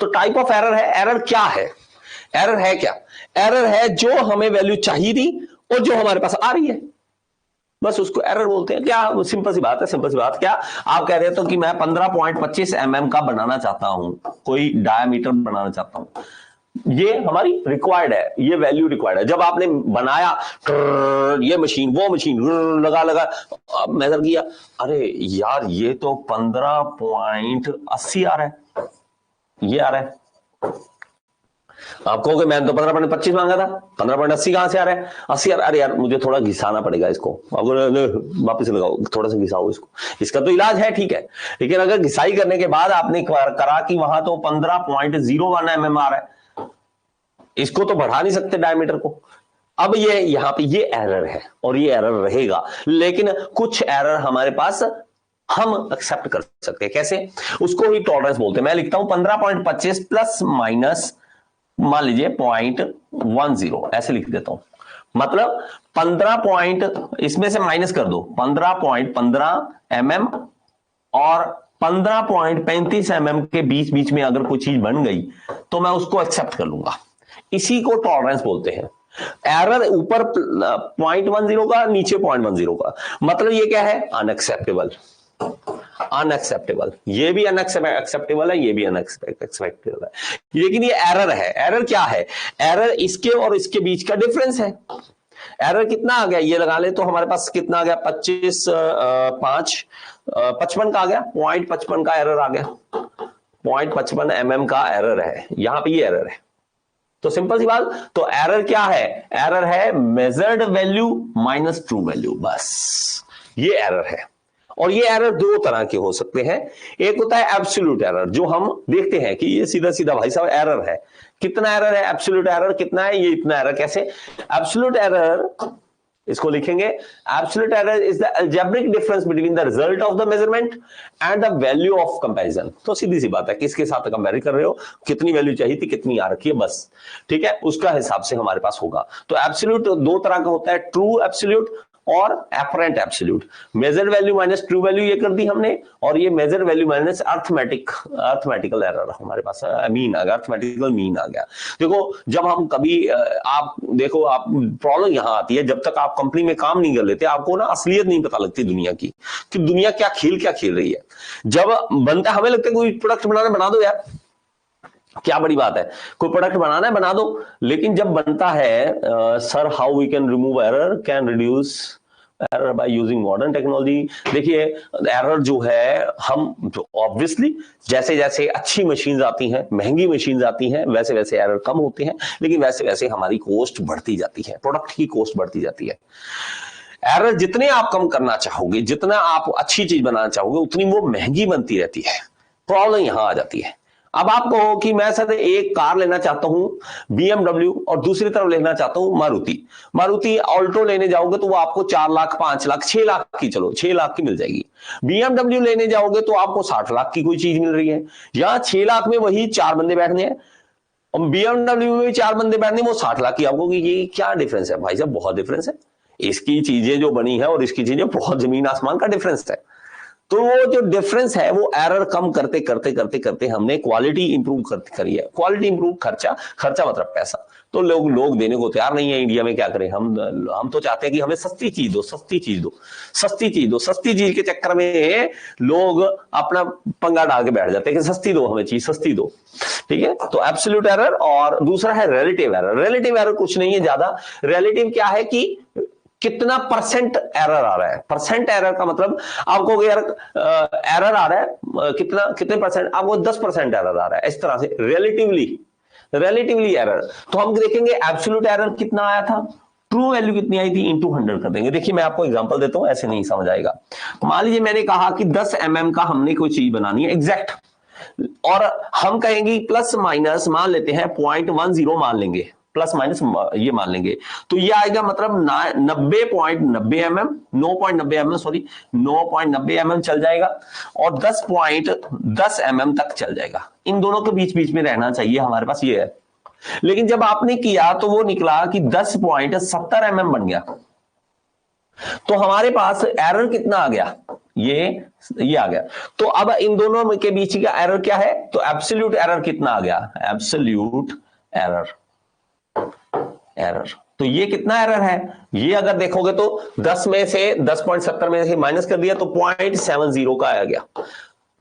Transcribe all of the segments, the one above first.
तो type of error है, error क्या है, एरर है क्या, एरर है जो हमें वैल्यू चाहिए थी और जो हमारे पास आ रही है, बस उसको एरर बोलते हैं। क्या सिंपल सी बात है, सिंपल सी बात। क्या आप कह रहे हो तो कि मैं 15.25 mm का बनाना चाहता हूं, कोई डायमीटर बनाना चाहता हूं, ये हमारी रिक्वायर्ड है, ये वैल्यू रिक्वायर्ड है। जब आपने बनाया ये मशीन वो मशीन लगा लगा मेजर किया, अरे यार ये तो 15.80 आ रहा है, ये आ रहा है। आप कहोगे मैंने तो 15.25 मांगा था, 15.80 कहां से आ रहा है, 80 अरे यार मुझे थोड़ा घिसाना पड़ेगा इसको, अगर वापस लगाओ थोड़ा सा घिसाओ इसको, इसका तो इलाज है, ठीक है। लेकिन अगर घिसाई करने के बाद आपने करा कि वहां तो 15.01 mm आ रहा है, इसको तो बढ़ा नहीं सकते डायमीटर को। अब ये यहां पे ये एरर है और ये एरर रहेगा, लेकिन कुछ एरर हमारे पास हम एक्सेप्ट कर सकते हैं। कैसे, उसको ही टॉलरेंस बोलते हैं। मैं लिखता हूं 15.25 प्लस माइनस मान लीजिए 0.10 ऐसे लिख देता हूं, मतलब 15 पॉइंट इसमें से माइनस कर दो 15.15 mm और 15.35 mm के बीच बीच में अगर कोई चीज बन गई तो मैं उसको एक्सेप्ट कर लूंगा, इसी को टॉलरेंस बोलते हैं। एरर ऊपर 0.10 का, नीचे 0.10 का, मतलब ये क्या है, अनएक्सेप्टेबल, अनएक्सेप्टेबल, ये भी अनएक्सेप्टेबल है, ये भी अनएक्सेप्टेबल है, लेकिन ये एरर है। एरर क्या है, एरर इसके और इसके बीच का डिफरेंस है। एरर कितना आ गया, ये लगा ले तो हमारे पास कितना आ गया, 25 5 55 का आ गया, 0.55 का एरर आ गया, 0.55 mm का एरर है, यहां पे ये एरर है। तो सिंपल सी बात, तो एरर क्या है, एरर है measured value minus true value, बस ये एरर है। और ये एरर दो तरह के हो सकते हैं, एक होता है एब्सोल्यूट एरर, जो हम देखते हैं कि ये सीधा सीधा भाई साहब एरर है, कितना एरर है, एब्सोल्यूट एरर कितना है, ये इतना एरर। कैसे, एब्सोल्यूट एरर इसको लिखेंगे, absolute error is the algebraic difference between the result of the measurement and the value of comparison. तो सीधी सी बात है, किसके साथ कंपेयर कर रहे हो, कितनी वैल्यू चाहिए थी, कितनी आ रखी है, बस ठीक है, उसका हिसाब से हमारे पास होगा। तो एब्सोल्यूट दो तरह का होता है, ट्रू एब्सोल्यूट और apparent absolute. Measured value minus true value ये कर दी हमने, और ये measured value minus arithmetical error हमारे पास मीन आ गया, अर्थमेटिकल मीन आ गया। देखो जब हम कभी आप देखो, आप प्रॉब्लम यहां आती है, जब तक आप कंपनी में काम नहीं कर लेते आपको ना असलियत नहीं पता लगती दुनिया की, कि दुनिया क्या खेल रही है। जब बनता है हमें लगता है कोई प्रोडक्ट बनाना, बना दो यार, क्या बड़ी बात है, कोई प्रोडक्ट बनाना है बना दो। लेकिन जब बनता है sir how we can remove error, can reduce error by using modern technology. देखिए एरर जो है, हम ऑब्वियसली जैसे जैसे अच्छी मशीन्स आती हैं, महंगी मशीन्स आती हैं, वैसे वैसे एरर कम होते हैं, लेकिन वैसे वैसे हमारी कॉस्ट बढ़ती जाती है, प्रोडक्ट की कॉस्ट बढ़ती जाती है। एरर जितने आप कम करना चाहोगे, जितना आप अच्छी चीज बनाना चाहोगे, उतनी वो महंगी बनती रहती है। प्रॉब्लम यहां आ जाती है। अब आप कहो कि मैं सर एक कार लेना चाहता हूं BMW और दूसरी तरफ लेना चाहता हूं मारुति ऑल्टो लेने जाओगे तो वो आपको 4 लाख 5 लाख 6 लाख की, चलो 6 लाख की मिल जाएगी। BMW लेने जाओगे तो आपको 60 लाख की कोई चीज मिल रही है। यहां 6 लाख में वही 4 बंदे बैठने हैं, और BMW में भी 4 बंदे बैठने, वो 60 लाख की। आपको ये क्या डिफरेंस है भाई साहब, बहुत डिफरेंस है। इसकी चीजें जो बनी है और इसकी चीजें बहुत जमीन आसमान का डिफरेंस है। तो वो जो डिफरेंस है, वो एरर कम करते करते करते करते हमने क्वालिटी इंप्रूव करी है। क्वालिटी इंप्रूव, खर्चा मतलब पैसा, तो लोग देने को तैयार नहीं है। इंडिया में क्या करें, हम तो चाहते हैं कि हमें सस्ती चीज दो, सस्ती चीज के चक्कर में लोग अपना पंगा डाल के बैठ जाते हैं कि सस्ती दो, हमें चीज सस्ती दो, ठीक है। तो एब्सोल्यूट एरर, और दूसरा है रिलेटिव एरर। रिलेटिव एरर कुछ नहीं है ज्यादा, रिलेटिव क्या है कि कितना परसेंट एरर आ रहा है। परसेंट एरर का मतलब आपको यार एरर आ रहा है कितने परसेंट, आपको 10% एरर आ रहा है, इस तरह से रिलेटिवली एरर। तो हम देखेंगे एब्सोल्यूट एरर कितना आया था, ट्रू वैल्यू कितनी आई थी, इनटू 100 कर देंगे। देखिए मैं आपको एग्जांपल देता हूं, ऐसे नहीं समझ आएगा। मान लीजिए मैंने कहा कि 10 mm का हमने कोई चीज बनानी है एग्जैक्ट, और हम कहेंगे प्लस माइनस मान लेते हैं 0.10 मान लेंगे, प्लस माइनस ये मान लेंगे, तो ये आएगा मतलब 90.90 mm, 9.90 mm, सॉरी 9.90 mm चल जाएगा, और 10.10 mm तक चल जाएगा। इन दोनों के बीच बीच में रहना चाहिए हमारे पास, ये है। लेकिन जब आपने किया तो वो निकला कि 10.70 mm बन गया। तो हमारे पास एरर कितना आ गया, ये आ गया। तो अब इन दोनों के बीच का एरर क्या है, तो एब्सोल्यूट एरर कितना आ गया, एब्सोल्यूट एरर, तो ये कितना एरर है, ये अगर देखोगे तो 10 में से 10.70 में से माइनस कर दिया तो 0.70 का आ गया,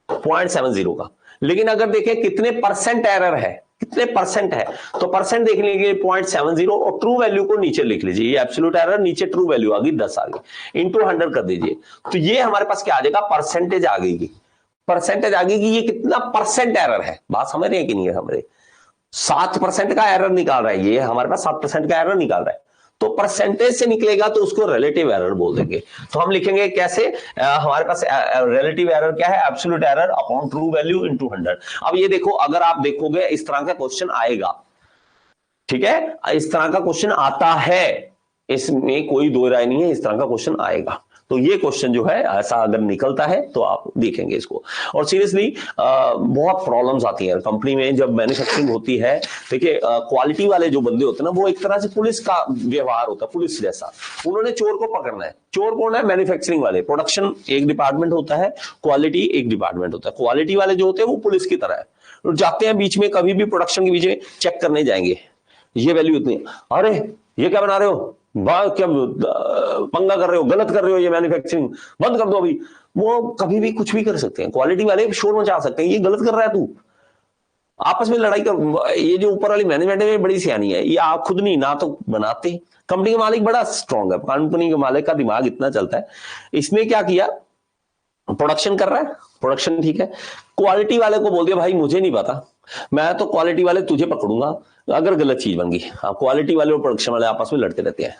0.70 का। लेकिन अगर देखें कितने परसेंट एरर है, कितने परसेंट है, तो परसेंट देख लीजिए 0.70 और ट्रू वैल्यू को नीचे लिख लीजिए, ये एब्सोल्यूट एरर, नीचे ट्रू वैल्यू आ गई 10 आ गई, इंटू 100 कर दीजिए, तो ये हमारे पास क्या आ जाएगा, परसेंटेज आ गई, परसेंटेज आ गई कि ये कितना परसेंट एरर है। बात समझ रहे हैं कि नहीं है, समझ रहे, 7% का एरर निकाल रहा है, ये हमारे पास 7% का एरर निकाल रहा है, तो परसेंटेज से निकलेगा तो उसको रिलेटिव एरर बोल देंगे। तो हम लिखेंगे कैसे, हमारे पास रिलेटिव एरर क्या है, absolute error upon true value into 100। अब ये देखो, अगर आप देखोगे इस तरह का क्वेश्चन आएगा, ठीक है, इस तरह का क्वेश्चन आता है, इसमें कोई दो राय नहीं है, इस तरह का क्वेश्चन आएगा। तो ये क्वेश्चन जो है ऐसा अगर निकलता है तो आप देखेंगे इसको। और सीरियसली बहुत प्रॉब्लम्स आती हैं कंपनी में जब मैन्युफैक्चरिंग होती है। देखिए क्वालिटी वाले जो बंदे होते हैं ना, वो एक तरह से पुलिस का व्यवहार होता है, पुलिस जैसा, उन्होंने चोर को पकड़ना है। चोर कौन है, मैन्युफैक्चरिंग वाले। प्रोडक्शन एक डिपार्टमेंट होता है, क्वालिटी एक डिपार्टमेंट होता है। क्वालिटी वाले जो होते हैं वो पुलिस की तरह है, जाते हैं बीच में, कभी भी प्रोडक्शन के बीच में चेक करने जाएंगे, ये वैल्यू इतनी, अरे ये क्या बना रहे हो, क्या पंगा कर रहे हो, गलत कर रहे हो, ये मैन्युफैक्चरिंग बंद कर दो अभी। वो कभी भी कुछ भी कर सकते हैं, क्वालिटी वाले शोर मचा सकते हैं, ये गलत कर रहा है तू, आपस में लड़ाई कर। ये जो ऊपर वाली मैनेजमेंट है बड़ी सियानी है, ये आप खुद नहीं ना तो बनाते। कंपनी का मालिक बड़ा स्ट्रांग है, कंपनी के मालिक का दिमाग इतना चलता है। इसने क्या किया, प्रोडक्शन कर रहा है, प्रोडक्शन ठीक है, क्वालिटी वाले को बोल दिया भाई मुझे नहीं पता, मैं तो क्वालिटी वाले तुझे पकड़ूंगा अगर गलत चीज बन गई। हाँ, क्वालिटी वाले और प्रोडक्शन वाले आपस में लड़ते रहते हैं,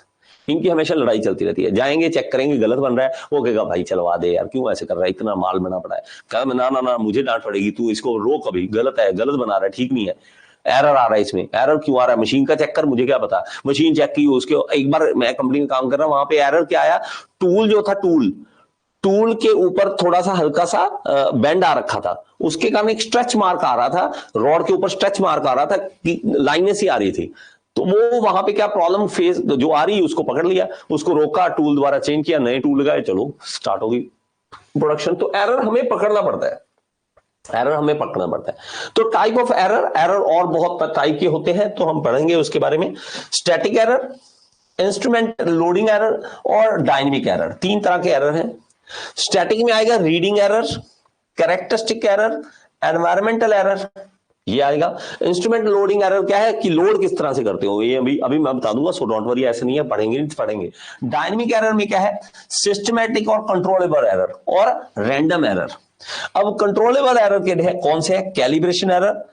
इनकी हमेशा लड़ाई चलती रहती है। जाएंगे चेक करेंगे, गलत बन रहा है, वो कहेगा भाई चलवा दे यार, क्यों ऐसे कर रहा है, इतना माल बना पड़ा है। कहा ना ना ना, मुझे डांट पड़ेगी, तू इसको रोक, अभी गलत है, गलत बना रहा है, ठीक नहीं है, एरर आ रहा है इसमें। एरर क्यों आ रहा है, मशीन का चेक कर, मुझे क्या पता। मशीन चेक की उसके, एक बार मैं कंपनी में काम कर रहा हूं, वहां पे एरर क्या आया, टूल जो था, टूल के ऊपर थोड़ा सा हल्का सा बेंड आ रखा था, उसके कारण एक स्ट्रेच मार्क आ रहा था, रॉड के ऊपर स्ट्रेच मार्क आ रहा था, लाइनें सी आ रही थी। तो वो वहां पे क्या प्रॉब्लम फेस जो आ रही, उसको पकड़ लिया, उसको रोका, टूल दोबारा चेंज किया, नए टूल लगाए, चलो स्टार्ट होगी प्रोडक्शन। तो एरर हमें पकड़ना पड़ता है, एरर हमें पकड़ना पड़ता है। तो टाइप ऑफ एरर, एरर और बहुत टाइप के होते हैं, तो हम पढ़ेंगे उसके बारे में। Static error, instrument loading error और डायनेमिक एरर, तीन तरह के एरर हैं। स्टैटिक में आएगा reading error, characteristic error, environmental error, ये आएगा। इंस्ट्रूमेंट लोडिंग एरर क्या है कि लोड किस तरह से करते हो, ये अभी मैं बता दूंगा, सो डोंट वरी, ऐसे नहीं है, पढ़ेंगे। डायनेमिक एरर में क्या है, सिस्टमैटिक और कंट्रोलेबल एरर और रैंडम एरर। अब कंट्रोलेबल एरर के लिए कौन से है, calibration error,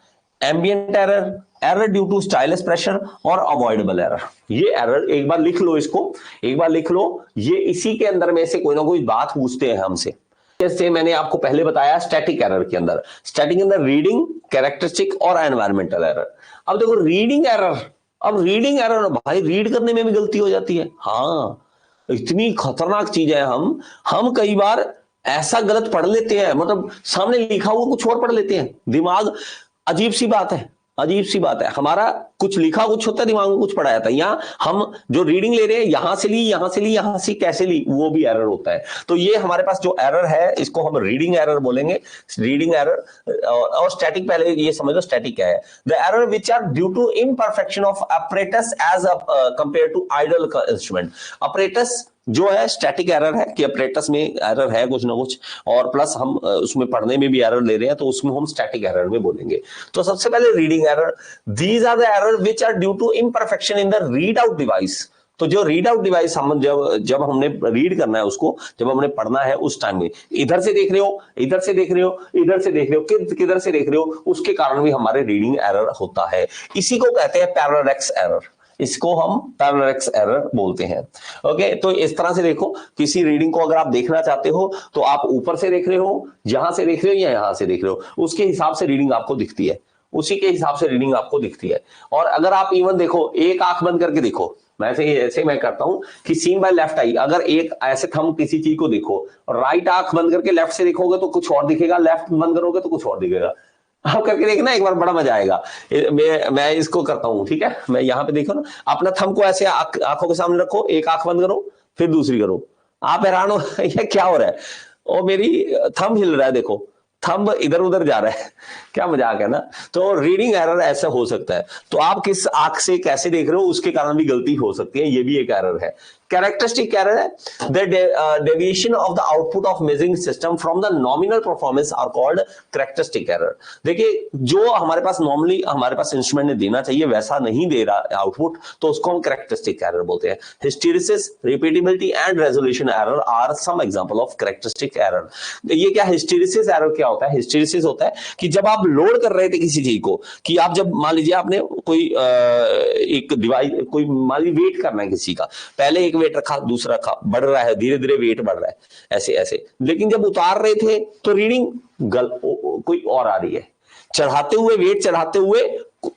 ambient error, error due to stylus pressure और अवॉइडेबल एरर। ये एरर एक बार लिख लो, इसको एक बार लिख लो, ये इसी के अंदर में से कोई ना कोई बात पूछते हैं हमसे। जैसे मैंने आपको पहले बताया स्टैटिक एरर के अंदर, स्टैटिक के अंदर रीडिंग, कैरेक्टरिस्टिक और एनवायरमेंटल एरर। अब देखो रीडिंग एरर, अब रीडिंग एरर भाई रीड करने में भी गलती हो जाती है। हाँ, इतनी खतरनाक चीज है, हम कई बार ऐसा गलत पढ़ लेते हैं, मतलब सामने लिखा हुआ कुछ और पढ़ लेते हैं, दिमाग, अजीब सी बात है, अजीब सी बात है, हमारा कुछ लिखा कुछ होता है, दिमाग में कुछ पढ़ाया था, यहाँ हम जो रीडिंग ले रहे हैं, यहां से ली, यहां से ली, यहां से कैसे ली, वो भी एरर होता है। तो ये हमारे पास जो एरर है, इसको हम रीडिंग एरर बोलेंगे, रीडिंग एरर। और स्टैटिक, पहले ये समझ लो स्टैटिक क्या है, the error which are due to imperfection of apparatus as compare to ideal instrument. Apparatus जो है स्टैटिक एरर है कि अपरेटस में एरर है कुछ ना कुछ, और प्लस हम उसमें पढ़ने में भी एरर ले रहे हैं, तो उसमें हम स्टैटिक एरर में बोलेंगे। तो सबसे पहले reading error, these are the error which are due to imperfection in the read out device. तो जो रीड आउट डिवाइस हम जब हमने रीड करना है उसको, जब हमने पढ़ना है उस टाइम में, इधर से देख रहे हो, इधर से देख रहे हो, इधर से देख रहे हो, किधर से देख रहे हो, उसके कारण भी हमारे रीडिंग एरर होता है। इसी को कहते हैं पैरालैक्स एरर, इसको हम पैरालैक्स एरर बोलते हैं। ओके, तो इस तरह से देखो, किसी रीडिंग को अगर आप देखना चाहते हो तो आप ऊपर से देख रहे हो, यहां से देख रहे हो या यहां से देख रहे हो, उसके हिसाब से रीडिंग आपको दिखती है, उसी के हिसाब से रीडिंग आपको दिखती है। और अगर आप इवन देखो, एक आंख बंद करके देखो, ऐसे मैं करता हूं कि सीन बाय लेफ्ट आई, अगर एक ऐसे थंब किसी चीज को देखो, राइट आंख बंद करके लेफ्ट से देखोगे तो कुछ और दिखेगा, लेफ्ट बंद करोगे तो कुछ और दिखेगा। आप करके देखना एक बार, बड़ा मजा आएगा। मैं इसको करता हूं, ठीक है, मैं यहाँ पे देखो ना, अपना थंब को ऐसे आंखों के सामने रखो, एक आंख बंद करो, फिर दूसरी करो, आप हैरान हो ये क्या हो रहा है, और मेरी थंब हिल रहा है, देखो थंब इधर उधर जा रहा है, क्या मजाक है ना। तो रीडिंग एरर ऐसा हो सकता है। तो आप किस आंख से कैसे देख रहे हो उसके कारण भी गलती हो सकती है, ये भी एक एरर है। कैरेक्टरिस्टिक एरर है the deviation of the output of measuring system from the nominal performance are called characteristic error. देखिए जो हमारे पास नॉर्मली हमारे पास इंस्ट्रूमेंट ने देना चाहिए वैसा नहीं दे रहा आउटपुट, तो उसको हम कैरेक्टरिस्टिक एरर बोलते हैं। Hysteresis, repeatability and resolution error are some example of characteristic error. ये क्या हिस्टेरिसिस एरर क्या होता है? हिस्टेरिसिस होता है कि जब आप लोड कर रहे थे किसी चीज को, कि आप जब मान लीजिए आपने कोई एक डिवाइस, कोई मान लीजिए वेट करना है किसी का, पहले एक वेट रखा, दूसरा रखा, बढ़ रहा है, धीरे धीरे वेट बढ़ रहा है, ऐसे ऐसे, लेकिन जब उतार रहे थे तो रीडिंग कोई और आ रही है, चढ़ाते हुए वेट चढ़ाते हुए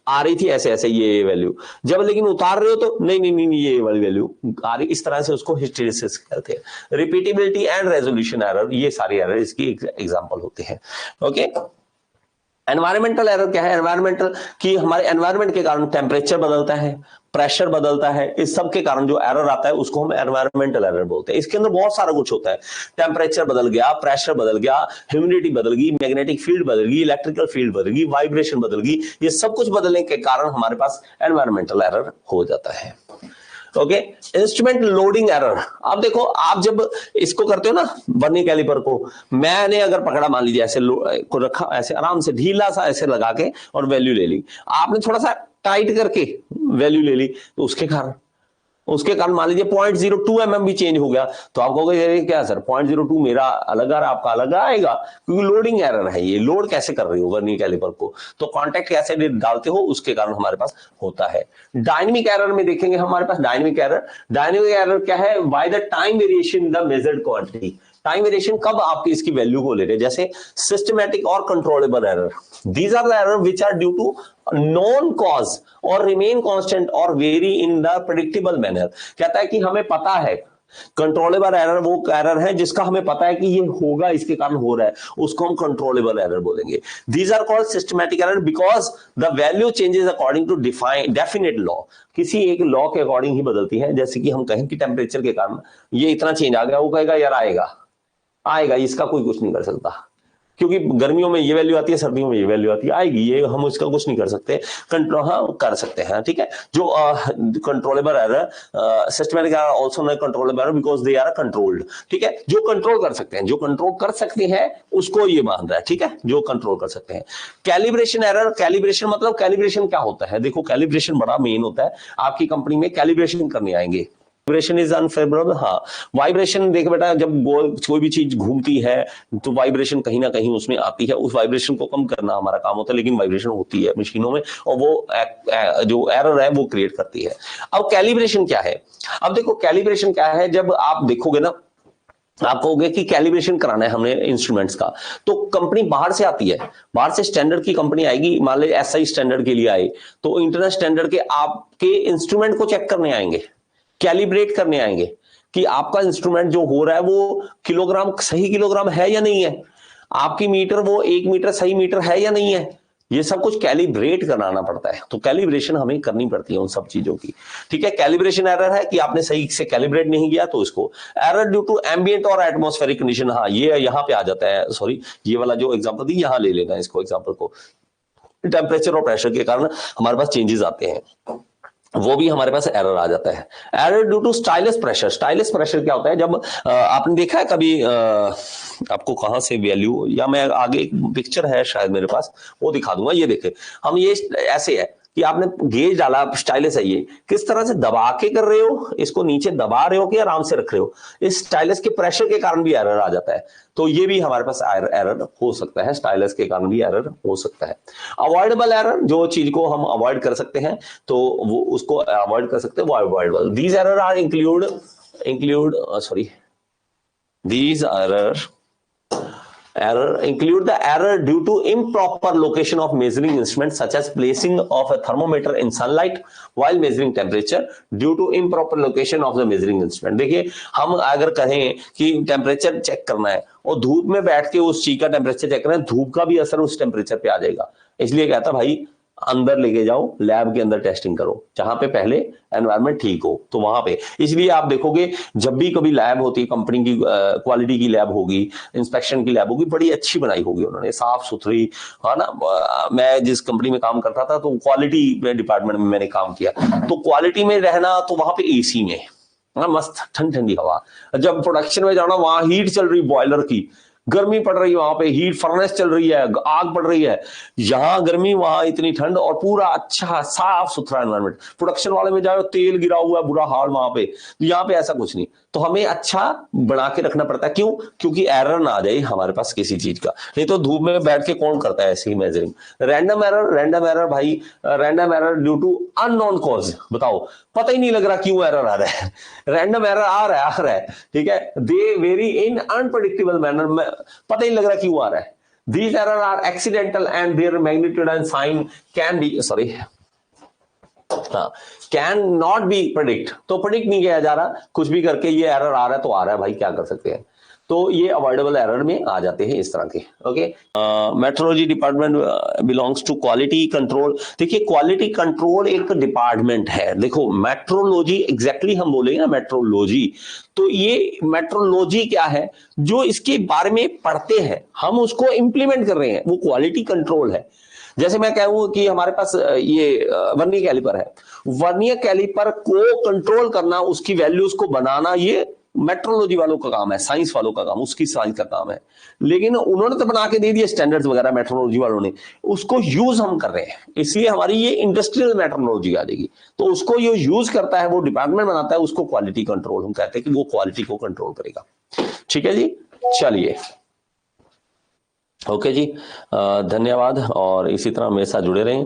आ रही थी ऐसे ऐसे ये वैल्यू, जब लेकिन उतार रहे हो तो नहीं नहीं नहीं, ये वाली वैल्यू आ रही, इस तरह से उसको हिस्टेरिसिस कहते हैं। रिपीटेबिलिटी एंड रेजोल्यूशन एरर, ये सारी एरर इसकी एग्जांपल होते हैं। ओके, एनवायरमेंटल एरर क्या है? एनवायरमेंटल कि हमारे एनवायरमेंट के कारण टेम्परेचर बदलता है, प्रेशर बदलता है, इस सब के कारण जो एरर आता है उसको हम एनवायरमेंटल एरर बोलते हैं। इसके अंदर बहुत सारा कुछ होता है, टेम्परेचर बदल गया, प्रेशर बदल गया, ह्यूमिडिटी बदल गई, मैग्नेटिक फील्ड बदल गई, इलेक्ट्रिकल फील्ड बदल गई, वाइब्रेशन बदल गई, ये सब कुछ बदलने के कारण हमारे पास एनवायरमेंटल एरर हो जाता है। Okay, instrument loading error. आप देखो, आप जब इसको करते हो ना वर्नियर कैलिपर को, मैंने अगर पकड़ा मान लीजिए ऐसे को रखा, ऐसे आराम से ढीला सा ऐसे लगा के और वैल्यू ले ली, आपने थोड़ा सा टाइट करके वैल्यू ले ली, तो उसके कारण मान लीजिए 0.02 mm भी चेंज हो गया, तो आप कहोगे क्या सर 0.02 मेरा अलग आ रहा, आपका अलग आएगा, क्योंकि लोडिंग एरर है। ये लोड कैसे कर रही हो वर्नियर कैलिपर को, तो कांटेक्ट कैसे डालते हो उसके कारण हमारे पास होता है। डायनेमिक एरर में देखेंगे हमारे पास डायनेमिक एरर क्या है? By the time variation in the measured quantity. Time variation कब आपकी इसकी वैल्यू को ले रहे हैं, जैसे सिस्टमैटिक और controllable error, these are the error which are due to known cause और रिमेन कांस्टेंट और vary in the predictable manner. कहता है कि हमें पता है कंट्रोलेबल एरर वो एरर है जिसका हमें पता है कि ये होगा, इसके कारण हो रहा है, उसको हम कंट्रोलेबल एरर बोलेंगे। These are called systematic error because the value changes according to definite law. किसी एक लॉ के अकॉर्डिंग ही बदलती है। जैसे कि हम कहें कि टेम्परेचर के कारण ये इतना चेंज आ गया, वो कहेगा यार आएगा, इसका कोई कुछ नहीं कर सकता, क्योंकि गर्मियों में ये वैल्यू आती है, सर्दियों में ये वैल्यू आती है, आएगी, ये हम इसका कुछ नहीं कर सकते। कर सकते हैं, ठीक है। जो controllable error, systematic error also not controllable error because they are controlled, ठीक है। जो कंट्रोल कर सकते हैं उसको ये मान रहा है, ठीक है, जो कंट्रोल कर सकते हैं। कैलिब्रेशन एरर, कैलिब्रेशन मतलब कैलिब्रेशन क्या होता है? देखो कैलिब्रेशन बड़ा मेन होता है, आपकी कंपनी में कैलिब्रेशन करने आएंगे। Vibration is unfavourable. हाँ, वाइब्रेशन देख बेटा, जब कोई भी चीज घूमती है तो वाइब्रेशन कहीं ना कहीं उसमें आती है, उस वाइब्रेशन को कम करना हमारा काम होता है, लेकिन वाइब्रेशन होती है मशीनों में और वो जो एरर है वो क्रिएट करती है। अब कैलिब्रेशन क्या है? अब देखो कैलिब्रेशन क्या है, जब आप देखोगे ना, आप कहोगे कि कैलिब्रेशन कराना है हमने इंस्ट्रूमेंट्स का, तो कंपनी बाहर से आती है, बाहर से स्टैंडर्ड की कंपनी आएगी, मान लीजिए एसआई स्टैंडर्ड के लिए आए, तो इंटरनेशनल स्टैंडर्ड के आपके इंस्ट्रूमेंट को चेक करने आएंगे, कैलिब्रेट करने आएंगे कि आपका इंस्ट्रूमेंट जो हो रहा है वो किलोग्राम सही किलोग्राम है या नहीं है, आपकी मीटर वो 1 मीटर सही मीटर है या नहीं है, ये सब कुछ कैलिब्रेट कराना पड़ता है। तो कैलिब्रेशन हमें करनी पड़ती है उन सब चीजों की, ठीक है। कैलिब्रेशन एरर है कि आपने सही से कैलिब्रेट नहीं किया, तो इसको एरर ड्यू टू एम्बिएंट और एटमॉस्फेरिक कंडीशन। हाँ, ये यहां पे आ जाता है, सॉरी, ये वाला जो एग्जांपल दी यहां ले लेना इसको, एग्जांपल को, टेम्परेचर और प्रेशर के कारण हमारे पास चेंजेस आते हैं, वो भी हमारे पास एरर आ जाता है। Error due to stylus pressure. Stylus pressure क्या होता है? जब आपने देखा है कभी, आपको कहां से वैल्यू, या मैं आगे एक पिक्चर है शायद मेरे पास, वो दिखा दूंगा। ये देखे, हम ये ऐसे है कि आपने गेज डाला, स्टाइलस है ये, किस तरह से दबा के कर रहे हो, इसको नीचे दबा रहे हो कि आराम से रख रहे हो, इस स्टाइलस के प्रेशर के कारण भी एरर आ जाता है। तो ये भी हमारे पास एरर हो सकता है, स्टाइलस के कारण भी एरर हो सकता है। अवॉइडेबल एरर, जो चीज को हम अवॉइड कर सकते हैं तो वो उसको अवॉइड कर सकते हैं, वो avoidable. These error are these error include the error due to improper location of measuring instruments such as placing of a thermometer in sunlight while measuring temperature due to improper location of the measuring instrument। देखिए, हम अगर कहें कि temperature check करना है और धूप में बैठ के उस चीज का टेम्परेचर चेक करना है, धूप का भी असर उस टेम्परेचर पे आ जाएगा, इसलिए कहता भाई अंदर लेके जाओ, लैब के अंदर टेस्टिंग करो, जहां पे पहले एनवायरनमेंट ठीक हो तो वहां पे। इसलिए आप देखोगे जब भी कभी लैब होती है, कंपनी की क्वालिटी की लैब होगी, इंस्पेक्शन की लैब होगी, बड़ी अच्छी बनाई होगी उन्होंने, साफ सुथरी, है ना। मैं जिस कंपनी में काम करता था तो क्वालिटी डिपार्टमेंट में मैंने काम किया, तो क्वालिटी में रहना तो वहां पे एसी में, मस्त ठंडी ठंडी हवा। जब प्रोडक्शन में जाना, वहां हीट चल रही बॉयलर की, गर्मी पड़ रही है, वहां पे हीट फर्नेस चल रही है, आग पड़ रही है, यहां गर्मी वहां इतनी ठंड, और पूरा अच्छा साफ सुथरा एनवायरनमेंट। प्रोडक्शन वाले में जाओ तेल गिरा हुआ है, बुरा हाल वहां पे, यहाँ पे ऐसा कुछ नहीं। तो हमें अच्छा बना के रखना पड़ता है, क्यों? क्योंकि एरर ना आ जाए हमारे पास किसी चीज का। नहीं तो धूप में बैठ के कौन करता है ऐसी मेजरिंग? रैंडम एरर भाई, random error due to unknown cause. बताओ, पता ही नहीं लग रहा क्यों एरर आ रहा है, रैंडम एरर आ रहा है, ठीक है। They very in unpredictable manner, पता ही नहीं लग रहा क्यों आ रहा है। These errors are accidental and their magnitude and sign can be can not be predict. तो प्रेडिक्ट नहीं किया जा रहा, कुछ भी करके ये एरर आ रहा है तो आ रहा है भाई, क्या कर सकते हैं। तो ये अवॉइडेबल एरर में आ जाते हैं इस तरह के। Okay, metrology department belongs to quality control. देखिए क्वालिटी कंट्रोल एक डिपार्टमेंट है। देखो मेट्रोलॉजी एग्जैक्टली हम बोलेंगे ना मेट्रोलॉजी, तो ये मेट्रोलॉजी क्या है? जो इसके बारे में पढ़ते हैं हम उसको इंप्लीमेंट कर रहे हैं, वो क्वालिटी कंट्रोल है। जैसे मैं कहूं कि हमारे पास ये वर्नियर कैलिपर है, वर्नियर कैलिपर को कंट्रोल करना, उसकी वैल्यूज को बनाना, ये मेट्रोलॉजी वालों का काम है, साइंस वालों का काम, उसकी साइंस का काम है। लेकिन उन्होंने तो बना के दे दिए स्टैंडर्ड्स वगैरह, मेट्रोलॉजी वालों ने, उसको यूज हम कर रहे हैं, इसलिए हमारी ये इंडस्ट्रियल मेट्रोलॉजी आ जाएगी। तो उसको ये यूज करता है, वो डिपार्टमेंट बनाता है, उसको क्वालिटी कंट्रोल हम कहते हैं कि वो क्वालिटी को कंट्रोल करेगा। ठीक है जी, चलिए ओके जी, धन्यवाद, और इसी तरह मेरे साथ जुड़े रहें।